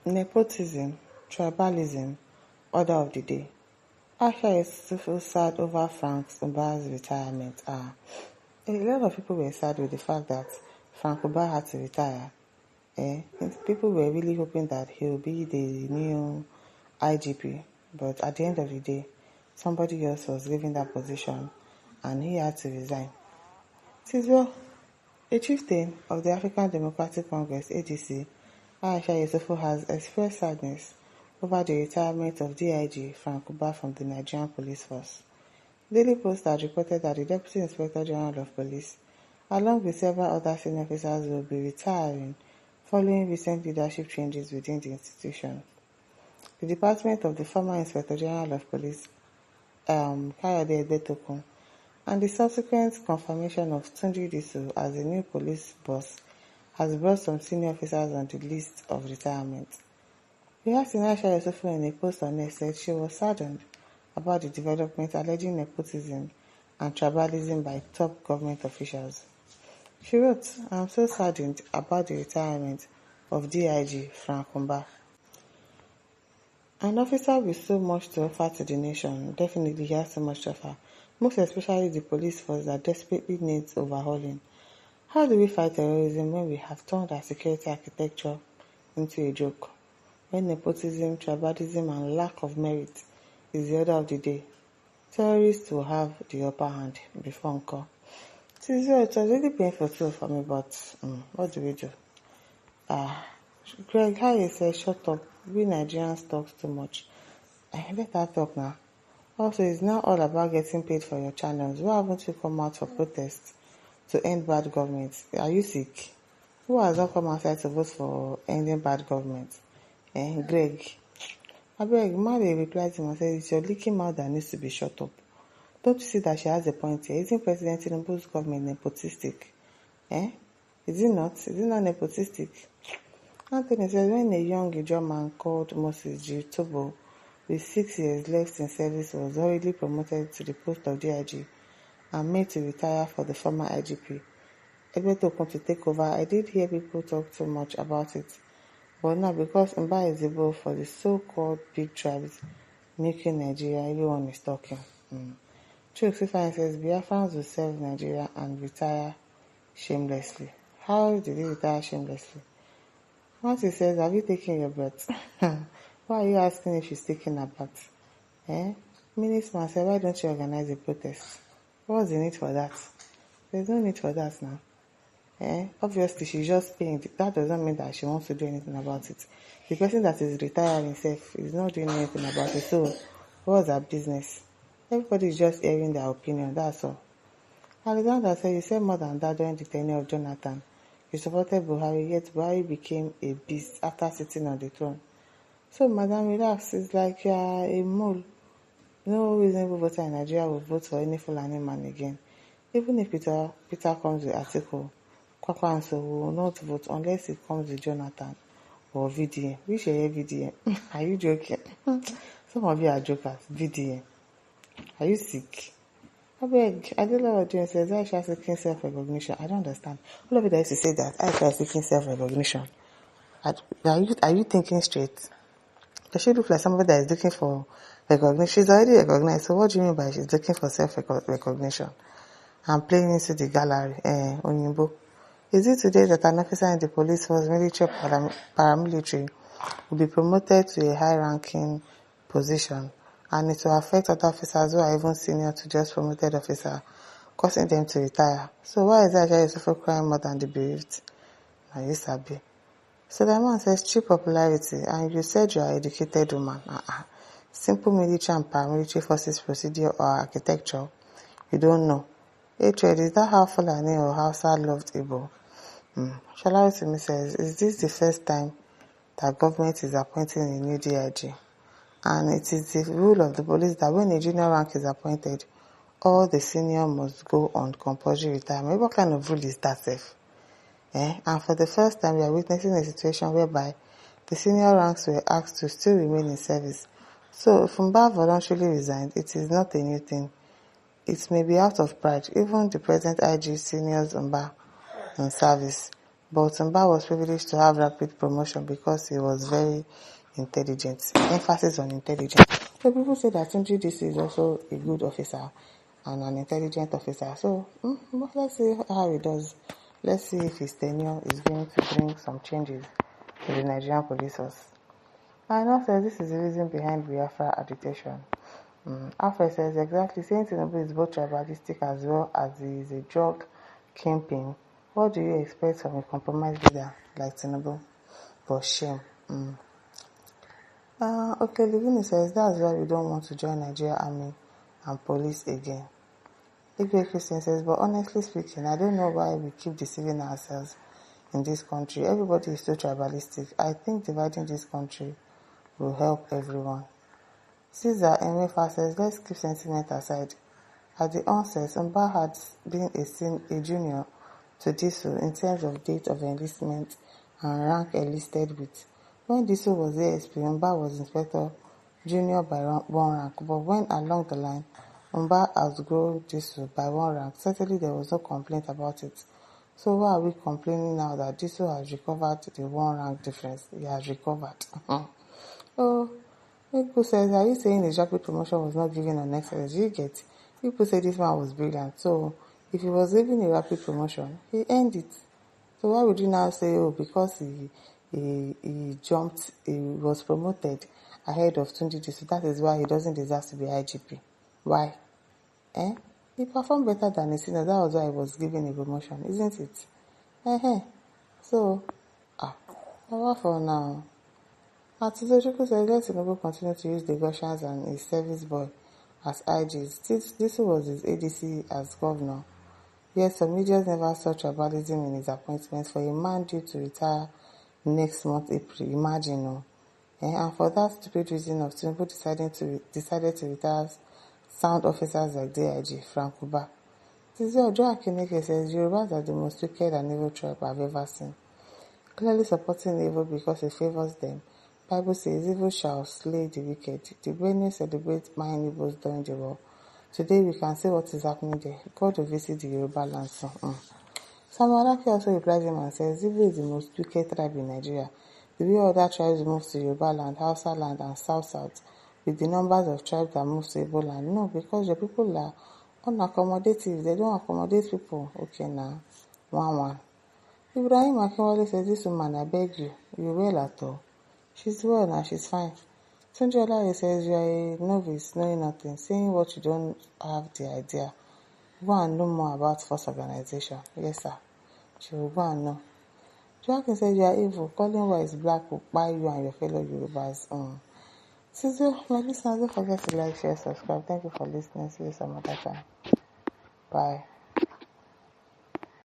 Nepotism, tribalism, order of the day. Aisha is still sad over Frank Uba's retirement. A lot of people were sad with the fact that Frank Uba had to retire. People were really hoping that he will be the new IGP, but at the end of the day, somebody else was given that position and he had to resign. Tinubu, a chieftain of the African Democratic Congress (ADC), Aisha has expressed sadness over the retirement of DIG Frank Uba from the Nigerian Police Force. Daily Post had reported that the Deputy Inspector General of Police, along with several other senior officers, will be retiring following recent leadership changes within the institution. The department of the former Inspector General of Police, Kayode Egbetokun, and the subsequent confirmation of Tunji Disu as the new police boss has brought some senior officers on the list of retirement. We have seen Aisha Yusufu in a post on X said she was saddened about the development alleging nepotism and tribalism by top government officials. She wrote, "I am so saddened about the retirement of DIG Frank Uba. An officer with so much to offer to the nation, definitely he has so much to offer, most especially the police force that desperately needs overhauling. How do we fight terrorism when we have turned our security architecture into a joke? When nepotism, tribalism and lack of merit is the order of the day, terrorists will have the upper hand before encore." It was really painful too for me, but what do we do? Greg Hayes said, "Shut up, we Nigerians talk too much." Let her talk now. Also, it's now all about getting paid for your channels. Why haven't you come out for protests to end bad government? Are you sick? Who has not come outside to vote for ending bad government? Greg. Abeg, Mary replied to him and said, "It's your leaking mouth that needs to be shut up. Don't you see that she has a point here? Isn't President Tinubu's government nepotistic? Is it not? Is it not nepotistic?" Anthony says, when a young Ijaw man called Moses Jitobo, with 6 years left in service, was hurriedly promoted to the post of DIG and made to retire for the former IGP, Egbetokun to take over, I did hear people talk too much about it. But now, because Mba is able for the so-called big tribes making Nigeria, everyone is talking. Chukwuka says, Biafrans will serve Nigeria and retire shamelessly. How did he retire shamelessly? Once he says, have you taken your breath? Why are you asking if she's taking her breath? Minister said, why don't you organize a protest? What's the need for that? There's no need for that now. Obviously, she's just paying. That doesn't mean that she wants to do anything about it. The person that is retiring himself is not doing anything about it. So, what's her business? Everybody is just airing their opinion, that's all. Alexander said, you said more than that during the tenure of Jonathan. You supported Buhari, yet Buhari became a beast after sitting on the throne. So, madam, relax. It's like you are a mole. No reasonable voter in Nigeria will vote for any Fulani man again. Even if Peter comes with article, Kwakwanso will not vote unless it comes with Jonathan or VDM. Which is VDM? Are you joking? Some of you are jokers. VDM. Are you sick? I beg. I don't know what Jane says. Aisha is seeking self-recognition. I don't understand. All of you that used to say that Aisha is seeking self-recognition. Are you thinking straight? Does she look like somebody that is looking for recognition? She's already recognized. So what do you mean by she's looking for self-recognition? I'm playing into the gallery. Onyimbo. Is it today that an officer in the police force, military, paramilitary, will be promoted to a high-ranking position, and it will affect other officers who are even senior to just promoted officer, causing them to retire? So why is that Yusufu crying more than the bereaved? Now you sabi. So the man says, cheap popularity, and you said you are an educated woman. Simple military and paramilitary forces procedure or architecture, you don't know. Hatred, is that how Fulani or Hausa loved Igbo? Shalawati to me says, is this the first time that government is appointing a new DIG? And it is the rule of the police that when a junior rank is appointed, all the senior must go on compulsory retirement. What kind of rule is that, Seth? And for the first time, we are witnessing a situation whereby the senior ranks were asked to still remain in service. So, if Mba voluntarily resigned, it is not a new thing. It may be out of pride. Even the present IG seniors Mba in service. But Mba was privileged to have rapid promotion because he was very intelligent. Emphasis on intelligence. So people say that Tunji Disu is also a good officer and an intelligent officer. So but let's see how he does. Let's see if his tenure is going to bring some changes to the Nigerian police force. And also, this is the reason behind Biafra agitation. Alfred says exactly, saying Tinubu is both tribalistic as well as he is a drug kingpin. What do you expect from a compromised leader like Tinubu? For shame. Okay, Livini says that's why we don't want to join Nigeria Army and police again. Igwe Christian says, but honestly speaking, I don't know why we keep deceiving ourselves in this country. Everybody is so tribalistic. I think dividing this country will help everyone. Caesar Emefa says, let's keep sentiment aside. At the onset, Mba had been a junior to Disu in terms of date of enlistment and rank enlisted with. When Disu was ASP, Mba was inspector junior by one rank, but when along the line, Mba outgrew Disu by one rank, certainly there was no complaint about it. So why are we complaining now that Disu has recovered the one rank difference? He has recovered. Oh, people says, are you saying his rapid promotion was not given on excellence? You get? People say this man was brilliant. So if he was given a rapid promotion, he earned it. So why would you now say, oh, because he jumped, he was promoted ahead of Tunji Disu, that is why he doesn't deserve to be IGP? Why? He performed better than his senior. That was why he was given a promotion, isn't it? So, what for now? Atisojuku said, let Tinubu continue to use the Gaussians and his service boy as IGs. This was his ADC as governor. Yet some medias never saw tribalism in his appointments for a man due to retire next month, April. Imagine, no. And for that stupid reason of Tinubu decided to retire sound officers like DIG, Frank Uba. Tizi Ojo Akineke says, Yorubas are the most wicked and evil tribe I've ever seen. Clearly supporting evil because it favors them. Bible says, evil shall slay the wicked. The Benue celebrate mine evils during the war. Today we can see what is happening there. God will visit the Yoruba land soon. Samuel Alaki also replies him and says, Igbo is the most wicked tribe in Nigeria. The way other tribes move to Yoruba land, Hausa land, and South, with the numbers of tribes that move to Igbo land. No, because your people are unaccommodative. They don't accommodate people. Okay, now. One. Ibrahim Akinwale says, this woman, I beg you, you well at all? She's well now, she's fine. Tunji Olaye says, you are a novice, knowing nothing, saying what you don't have the idea. Go and know more about force organization. Yes, sir. She will go and know. Joaquin says, you are evil. Calling what is black will buy you and your fellow Yorubas. So, my listeners, don't forget to like, share, subscribe. Thank you for listening. See you some other time. Bye.